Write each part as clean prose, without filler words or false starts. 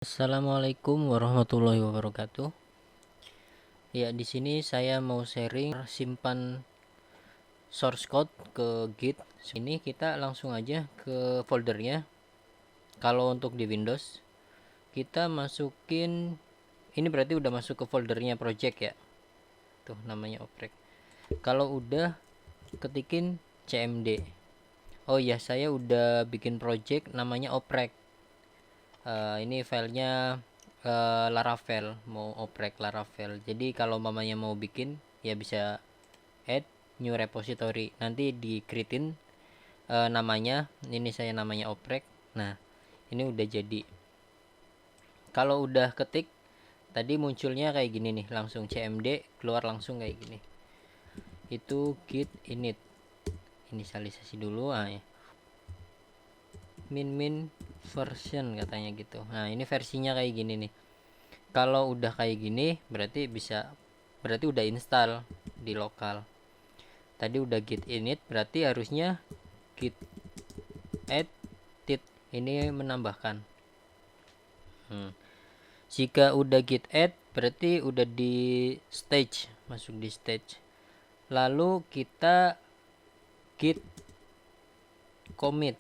Assalamualaikum warahmatullahi wabarakatuh. Ya, di sini saya mau sharing simpan source code ke Git. Ini kita langsung aja ke foldernya. Kalau untuk di Windows, kita masukin ini berarti udah masuk ke foldernya project ya. Tuh namanya oprek. Kalau udah ketikin cmd. Oh iya, saya udah bikin project namanya oprek. Ini filenya Laravel, mau oprek Laravel. Jadi kalau mamanya mau bikin ya bisa add new repository, nanti di createin namanya. Ini saya namanya oprek. Nah, ini udah jadi. Kalau udah ketik tadi munculnya kayak gini nih, langsung cmd keluar langsung kayak gini. Itu git init, inisialisasi dulu. Ya. min version katanya gitu. Nah, ini versinya kayak gini nih. Kalau udah kayak gini berarti udah install di lokal. Tadi udah git init, berarti harusnya git add tit ini menambahkan. Jika udah git add berarti udah di stage, masuk di stage. Lalu kita git commit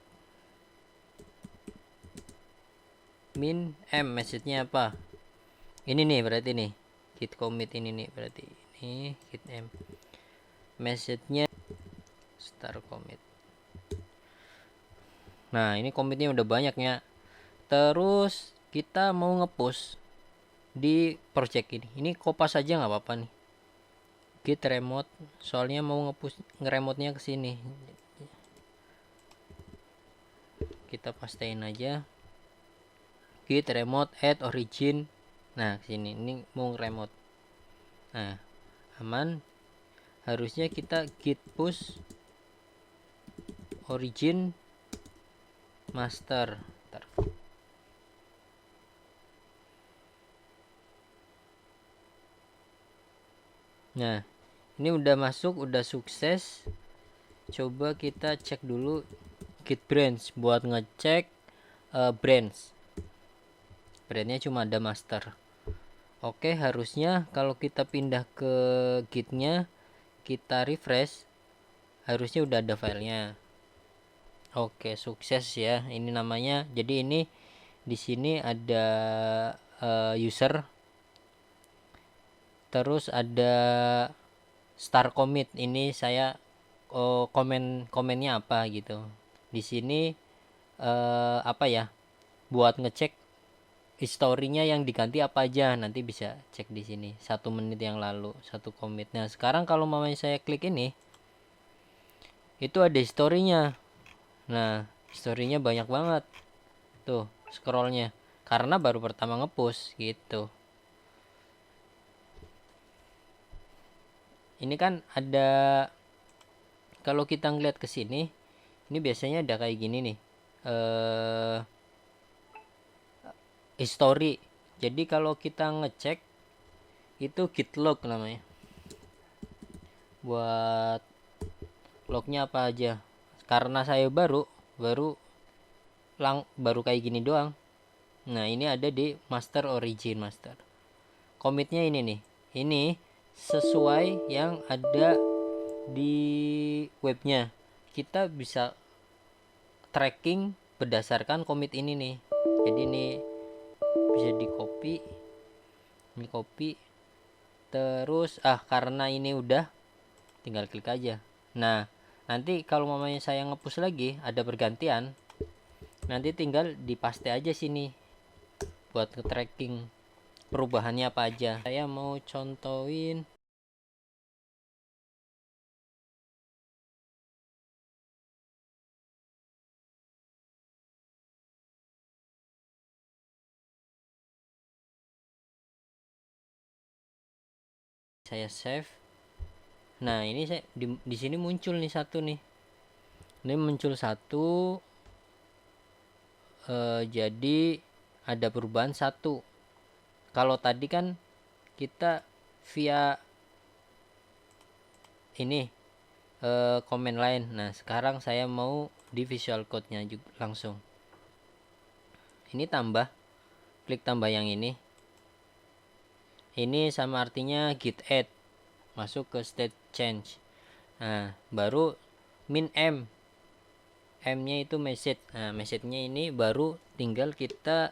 min m, message-nya apa? Ini nih berarti nih git commit ini nih, berarti ini git m, message-nya start commit. Nah, ini commitnya udah banyaknya. Terus kita mau ngepush di project ini. Ini kopas aja nggak apa-apa nih. Git remote, soalnya mau ngepush ngeremote-nya ke sini. Kita pastein aja. Git remote add origin. Nah, sini ini mau remote. Nah, aman. Harusnya kita git push origin master. Bentar. Nah, ini udah masuk, udah sukses. Coba kita cek dulu git branch buat ngecek branch. Brandnya cuma ada master. Oke, harusnya kalau kita pindah ke gitnya, kita refresh, harusnya udah ada filenya. Oke, sukses ya. Ini namanya. Jadi ini di sini ada user, terus ada start commit. Ini saya komennya apa gitu. Di sini apa ya? Buat ngecek historinya yang diganti apa aja, nanti bisa cek di sini. 1 menit yang lalu satu commit. Nah, sekarang kalau mamanya saya klik ini, itu ada historinya. Nah, historinya banyak banget tuh scrollnya, karena baru pertama ngepost gitu. Ini kan ada, kalau kita ngeliat ke sini, ini biasanya ada kayak gini nih, history. Jadi kalau kita ngecek itu git log namanya, buat lognya apa aja. Karena saya baru kayak gini doang. Nah, ini ada di master origin master. Commitnya ini nih, ini sesuai yang ada di webnya. Kita bisa tracking berdasarkan commit ini nih. Jadi ini bisa di copy, ini copy, terus karena ini udah, tinggal klik aja. Nah, nanti kalau mamanya saya ngepush lagi ada pergantian, nanti tinggal dipaste aja sini buat nge-tracking perubahannya apa aja. Saya mau contohin, saya save. Nah, ini saya di sini muncul nih satu nih. Ini muncul satu, jadi ada perubahan satu. Kalau tadi kan kita via ini komen lain. Nah, sekarang saya mau di visual code-nya juga langsung. Ini tambah klik tambah yang ini sama artinya git add, masuk ke state change. Nah baru min m nya itu message. Nah message-nya ini baru tinggal kita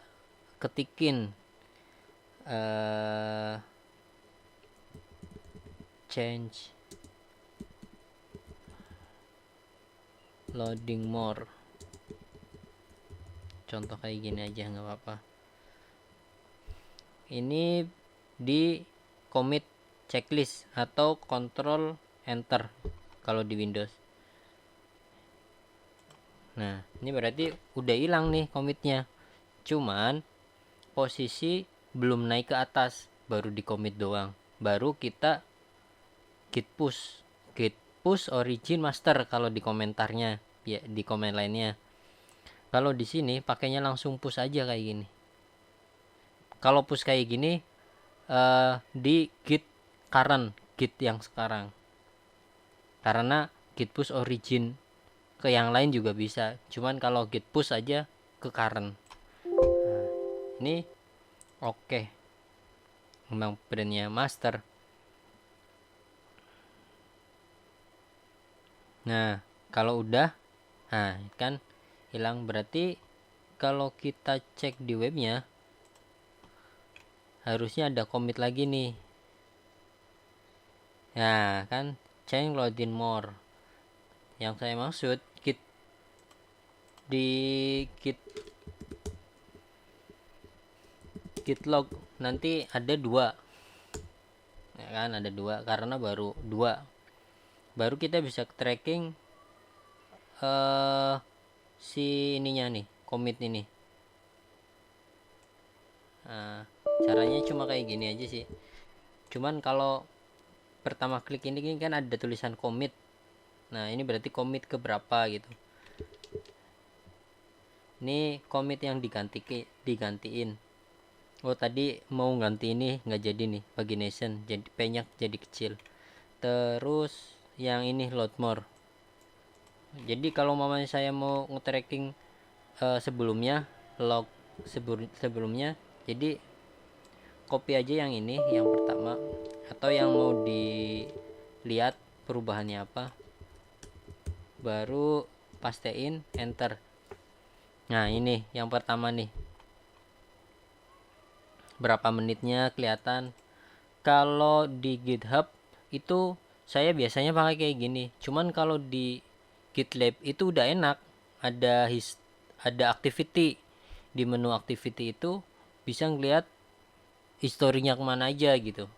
ketikin change loading more, contoh kayak gini aja nggak apa-apa. Ini di commit checklist atau control enter kalau di Windows. Nah ini berarti udah hilang nih commitnya, cuman posisi belum naik ke atas, baru di commit doang. Baru kita git push origin master kalau di komentarnya ya, di komen lainnya. Kalau di sini pakainya langsung push aja kayak gini. Kalau push kayak gini di git current, git yang sekarang, karena git push origin ke yang lain juga bisa, cuman kalau git push aja ke current. Nah, ini oke. Memang brandnya master. Nah kalau udah, nah kan hilang. Berarti kalau kita cek di webnya harusnya ada commit lagi nih. Nah kan change loading more. Yang saya maksud git di git log nanti ada 2 ya kan, ada 2 karena baru 2, baru kita bisa tracking si ininya nih, commit ini. Nah, caranya cuma kayak gini aja sih. Cuman kalau pertama klik ini kan ada tulisan commit. Nah ini berarti commit ke berapa gitu. Ini commit yang digantiin. Oh tadi mau ganti ini nggak jadi nih, pagination jadi banyak jadi kecil. Terus yang ini load more. Jadi kalau mamanya saya mau nge-tracking sebelumnya, log sebelumnya, jadi copy aja yang ini yang pertama, atau yang mau dilihat perubahannya apa, baru pastein enter. Nah ini yang pertama nih, berapa menitnya kelihatan. Kalau di GitHub itu saya biasanya pakai kayak gini, cuman kalau di GitLab itu udah enak, ada activity. Di menu activity itu bisa ngeliat historinya kemana aja gitu.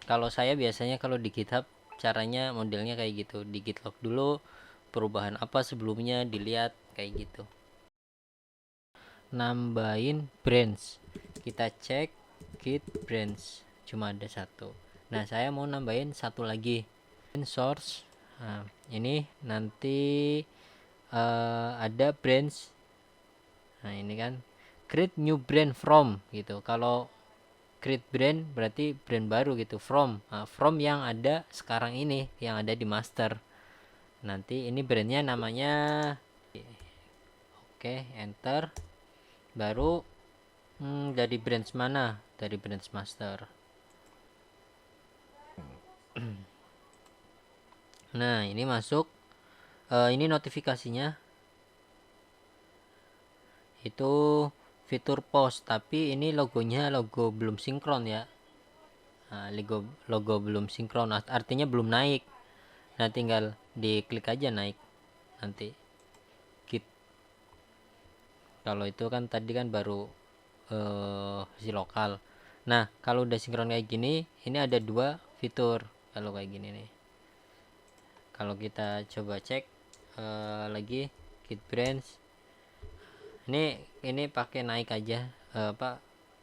Kalau saya biasanya kalau di GitHub caranya modelnya kayak gitu, di git log dulu perubahan apa sebelumnya dilihat kayak gitu. Nambahin branch, kita cek git branch cuma ada 1. Nah saya mau nambahin 1 lagi, source. Nah ini nanti ada branch. Nah ini kan create new brand from gitu. Kalau create brand berarti brand baru gitu, from yang ada sekarang ini, yang ada di master. Nanti ini brandnya namanya, oke enter. Baru dari branch mana, dari branch master. Nah ini masuk, ini notifikasinya itu fitur post, tapi ini logonya logo belum sinkron ya. Nah, logo belum sinkron artinya belum naik. Nah tinggal diklik aja naik nanti git. Kalau itu kan tadi kan baru si lokal. Nah kalau udah sinkron kayak gini, ini ada 2 fitur kalau kayak gini nih. Kalau kita coba cek lagi git branch, ini pakai naik aja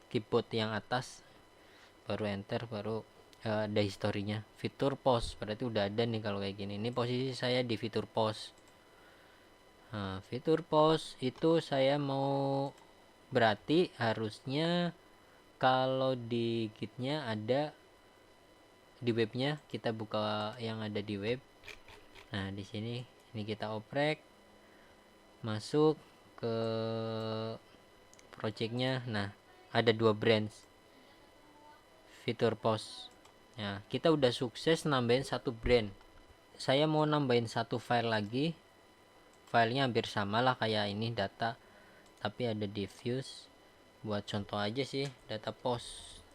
keyboard yang atas, baru enter, baru ada historinya. Fitur post berarti udah ada nih kalau kayak gini. Ini posisi saya di fitur post. Nah fitur post itu saya mau, berarti harusnya kalau di gitnya ada di webnya, kita buka yang ada di web. Nah di sini ini kita oprek, masuk ke projectnya. Nah ada 2 branch fitur post. Nah, kita udah sukses nambahin 1 brand. Saya mau nambahin 1 file lagi. Filenya hampir sama lah kayak ini, data, tapi ada diffuse. Buat contoh aja sih, data post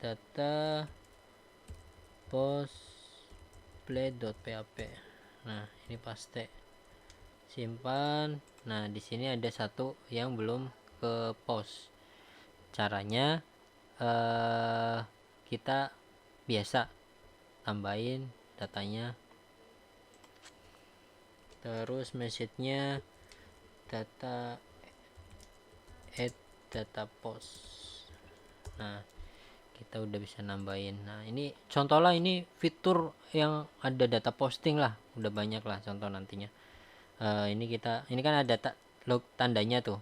play.php. Nah, ini paste, simpan. Nah, di sini ada satu yang belum ke post. Caranya kita biasa tambahin datanya, terus message-nya data add data post. Nah, kita udah bisa nambahin. Nah, ini contoh lah, ini fitur yang ada data posting lah, udah banyak lah contoh nantinya. Ini kan ada log tandanya tuh.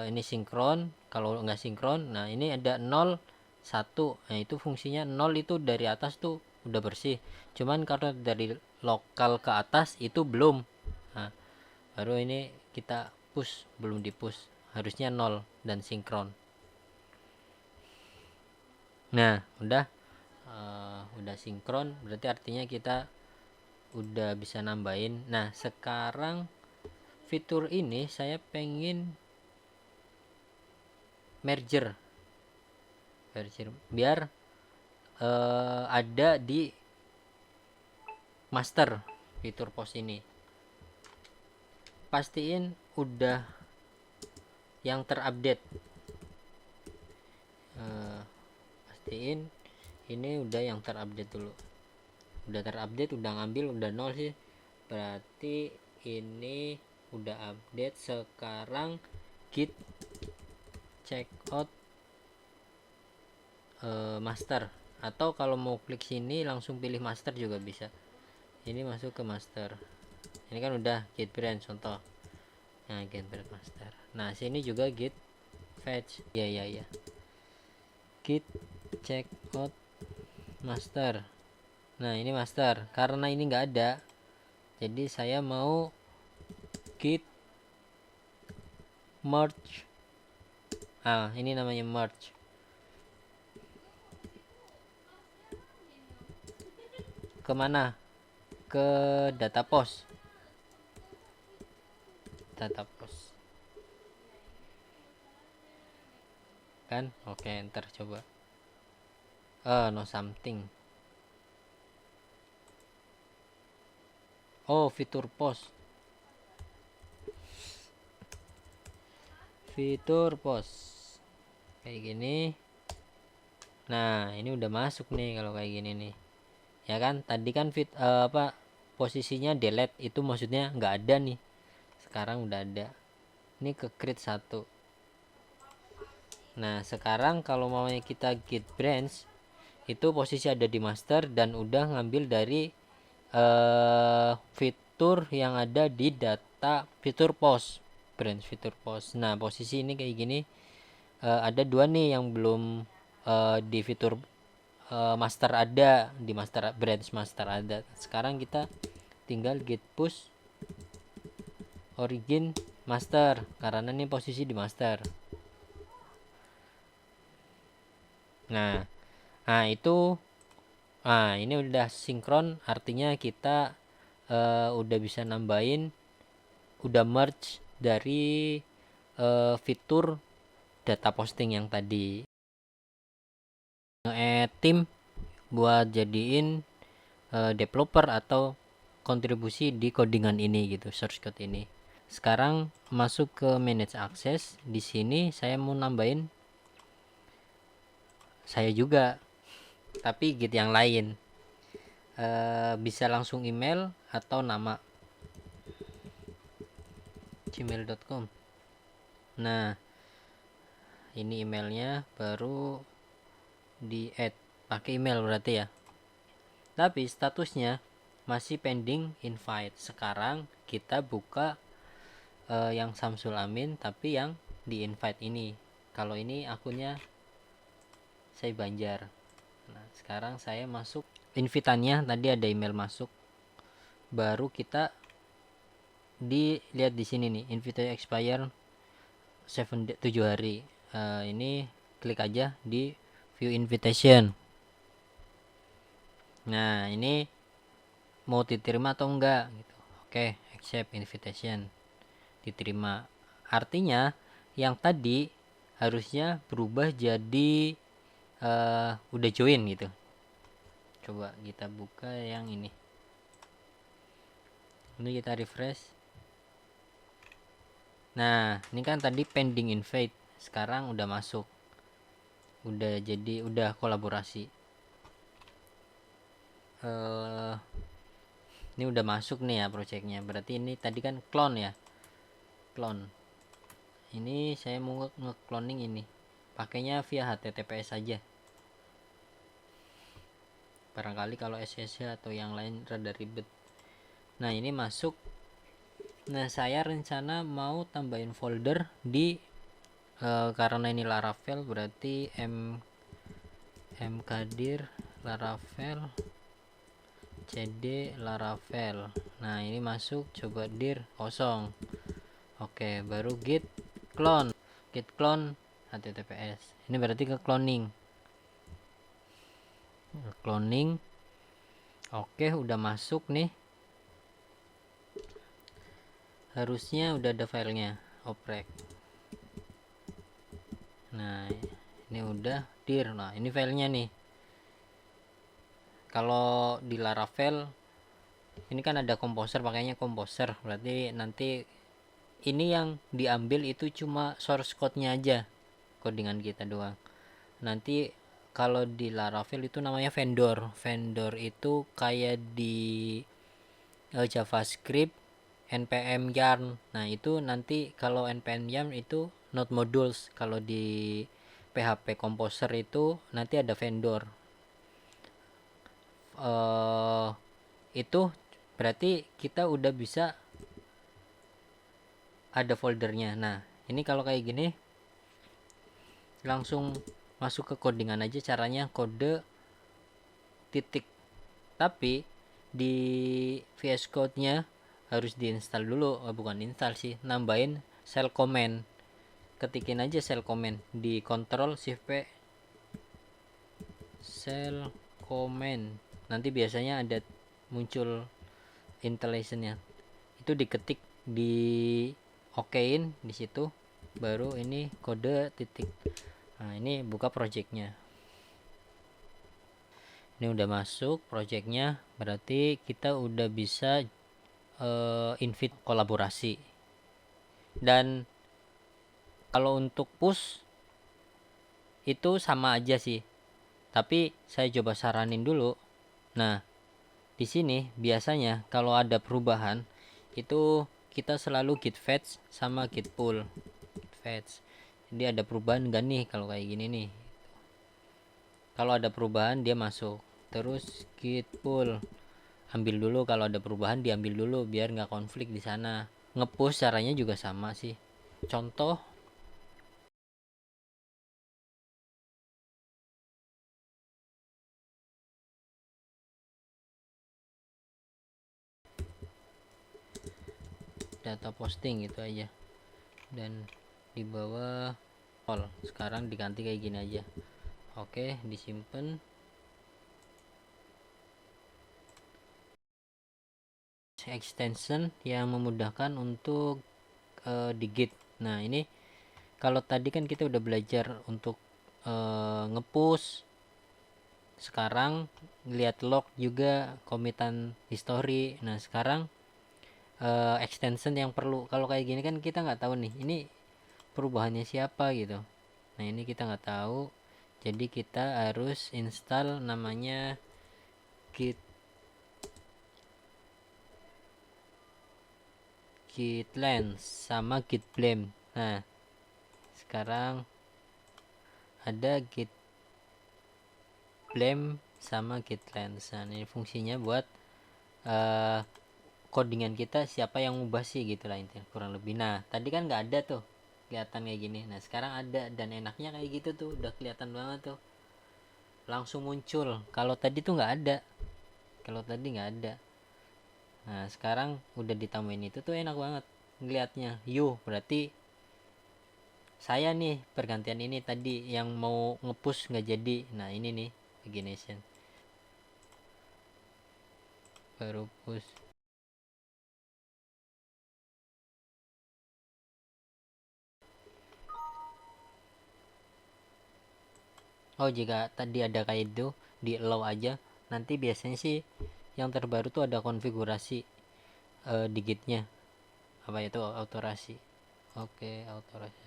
Ini sinkron, kalau nggak sinkron. Nah, ini ada 0 1. Nah, itu fungsinya 0 itu dari atas tuh udah bersih, cuman karena dari lokal ke atas itu belum. Nah, baru ini kita push, belum di push, harusnya 0 dan sinkron. Nah, udah sinkron, berarti artinya kita udah bisa nambahin. Nah, sekarang fitur ini saya pengen merger biar ada di master fitur post ini. Pastiin udah yang terupdate. Pastiin ini udah yang terupdate dulu. Udah terupdate, udah ngambil, udah 0 sih, berarti ini udah update. Sekarang git checkout master, atau kalau mau klik sini langsung pilih master juga bisa. Ini masuk ke master. Ini kan udah git brand contoh. Nah, git brand master. Nah, sini juga git fetch. Ya. Git checkout master. Nah, ini master. Karena ini nggak ada, jadi saya mau git merge. Ini namanya merge. Kemana? Ke data post. Kan? Oke, enter coba. No something. Oh, fitur post. Kayak gini. Nah, ini udah masuk nih kalau kayak gini nih. Ya kan? Tadi kan posisinya delete, itu maksudnya nggak ada nih. Sekarang udah ada. Ini ke create 1. Nah, sekarang kalau maunya kita git branch, itu posisi ada di master dan udah ngambil dari fitur yang ada di data fitur post, branch fitur post. Nah, posisi ini kayak gini. Ada 2 nih yang belum di fitur master ada, di master branch master ada. Sekarang kita tinggal git push origin master, karena ini posisi di master. Nah, itu ini udah sinkron, artinya kita udah bisa nambahin, udah merge dari fitur data posting yang tadi. Tim buat jadiin developer atau kontribusi di codingan ini gitu, source code ini. Sekarang masuk ke manage access. Di sini saya mau nambahin saya juga, tapi git yang lain. Bisa langsung email atau nama, gmail.com. Nah, ini emailnya, baru di add pakai email berarti ya, tapi statusnya masih pending invite. Sekarang kita buka yang Samsul Amin, tapi yang di invite ini. Kalau ini akunnya saya Banjar. Nah, sekarang saya masuk invitannya, tadi ada email masuk, baru kita dilihat di sini nih, invite expire 7 hari. Ini klik aja di view invitation. Nah, ini mau diterima atau enggak gitu. Oke, accept invitation. Diterima. Artinya yang tadi harusnya berubah jadi udah join gitu. Coba kita buka yang ini. Ini kita refresh. Nah, ini kan tadi pending invite. Sekarang udah masuk. Udah kolaborasi. Ini udah masuk nih ya projectnya. Berarti ini tadi kan clone ya. Clone. Ini saya mau nge-cloning ini. Pakainya via HTTPS saja. Barangkali kalau SSH atau yang lain rada ribet. Nah, ini masuk. Nah, saya rencana mau tambahin folder di karena ini Laravel berarti mkdir Laravel cd Laravel. Nah, ini masuk, coba dir kosong. Oke, baru git clone https. Ini berarti ke cloning. Oke, udah masuk nih. Harusnya udah ada filenya, oprek. Nah, ini udah dir. Nah, ini filenya nih. Kalau di Laravel ini kan ada composer, pakainya composer. Berarti nanti ini yang diambil itu cuma source code-nya aja, codingan kita doang. Nanti kalau di Laravel itu namanya vendor itu kayak di JavaScript npm yarn. Nah, itu nanti kalau npm yarn itu node modules. Kalau di PHP composer itu nanti ada vendor. Itu berarti kita udah bisa ada foldernya. Nah, ini kalau kayak gini langsung masuk ke codingan aja. Caranya kode titik, tapi di VS Code nya harus diinstal dulu. Bukan install sih, nambahin shell command. Ketikin aja shell command di Ctrl Shift P, shell command. Nanti biasanya ada muncul installationnya. Itu diketik, di okein di situ, baru ini kode titik. Nah, ini buka projectnya. Ini udah masuk projectnya, berarti kita udah bisa invite kolaborasi. Dan kalau untuk push itu sama aja sih, tapi saya coba saranin dulu. Nah, di sini biasanya kalau ada perubahan itu kita selalu git fetch sama git pull. Fetch, jadi ada perubahan enggak nih kalau kayak gini nih. Kalau ada perubahan dia masuk. Terus git pull, ambil dulu, kalau ada perubahan diambil dulu biar nggak konflik di sana. Ngepush caranya juga sama sih. Contoh, data posting gitu aja, dan di bawah all. Sekarang diganti kayak gini aja. Oke, disimpan. Extension yang memudahkan untuk di Git. Nah, ini kalau tadi kan kita udah belajar untuk ngepush. Sekarang lihat log juga, commitan history. Nah, sekarang extension yang perlu. Kalau kayak gini kan kita nggak tahu nih ini perubahannya siapa gitu. Nah, ini kita nggak tahu, jadi kita harus install namanya git lens sama git blame. Nah, sekarang ada git blame sama git lens. Nah, ini fungsinya buat codingan kita siapa yang ubah sih gitu lah intinya, kurang lebih. Nah, tadi kan nggak ada tuh kelihatan kayak gini. Nah, sekarang ada, dan enaknya kayak gitu tuh, udah kelihatan banget tuh, langsung muncul. Kalau tadi tuh nggak ada, Nah, sekarang udah ditambahin itu tuh enak banget ngeliatnya. Berarti saya nih pergantian ini tadi yang mau ngepush nggak jadi. Nah ini nih pagination baru push. Oh jika tadi ada kayak itu di allow aja, nanti biasanya sih yang terbaru tuh ada konfigurasi digitnya, apa itu autorasi. Oke, autorasi.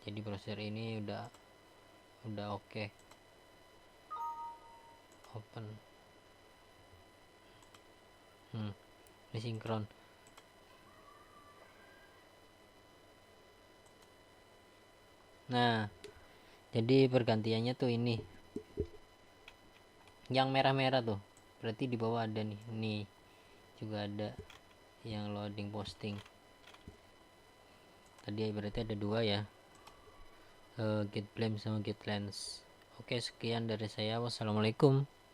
Jadi browser ini udah oke. Open. Ini sinkron. Nah jadi pergantiannya tuh ini yang merah-merah tuh, berarti di bawah ada nih juga ada yang loading posting. Tadi berarti ada dua ya, get blame sama get lens. Oke, sekian dari saya. Wassalamualaikum.